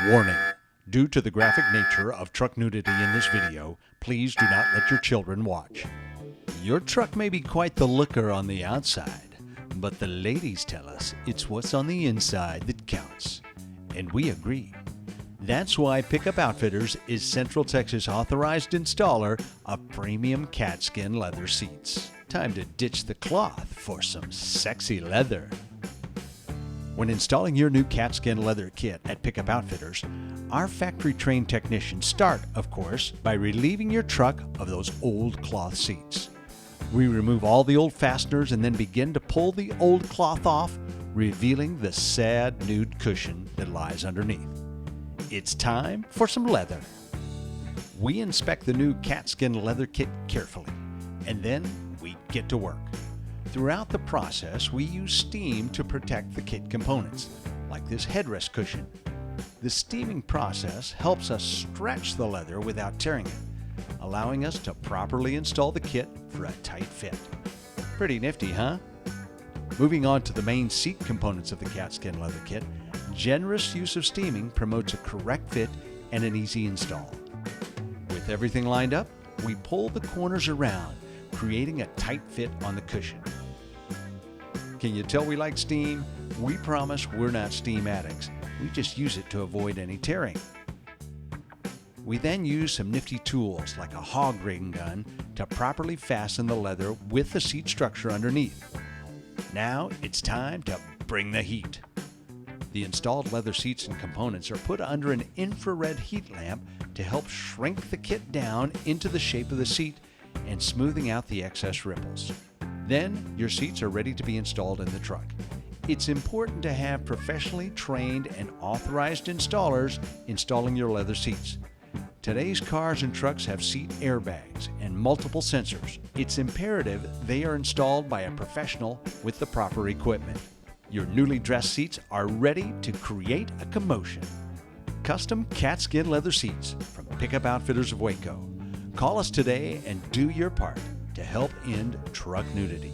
Warning. Due to the graphic nature of truck nudity in this video, please do not let your children watch. Your truck may be quite the looker on the outside, but the ladies tell us it's what's on the inside that counts. And we agree. That's why Pickup Outfitters is Central Texas' authorized installer of Premium Katzkin Leather seats. Time to ditch the cloth for some sexy leather. When installing your new Katzkin Leather kit at Pickup Outfitters, our factory-trained technicians start, of course, by relieving your truck of those old cloth seats. We remove all the old fasteners and then begin to pull the old cloth off, revealing the sad nude cushion that lies underneath. It's time for some leather. We inspect the new Katzkin Leather kit carefully, and then we get to work. Throughout the process, we use steam to protect the kit components, like this headrest cushion. The steaming process helps us stretch the leather without tearing it, allowing us to properly install the kit for a tight fit. Pretty nifty, huh? Moving on to the main seat components of the Katzkin Leather kit, generous use of steaming promotes a correct fit and an easy install. With everything lined up, we pull the corners around, creating a tight fit on the cushion. Can you tell we like steam? We promise we're not steam addicts. We just use it to avoid any tearing. We then use some nifty tools like a hog ring gun to properly fasten the leather with the seat structure underneath. Now it's time to bring the heat. The installed leather seats and components are put under an infrared heat lamp to help shrink the kit down into the shape of the seat and smoothing out the excess ripples. Then your seats are ready to be installed in the truck. It's important to have professionally trained and authorized installers installing your leather seats. Today's cars and trucks have seat airbags and multiple sensors. It's imperative they are installed by a professional with the proper equipment. Your newly dressed seats are ready to create a commotion. Custom Katzkin Leather seats from Pickup Outfitters of Waco. Call us today and do your part to help end truck nudity.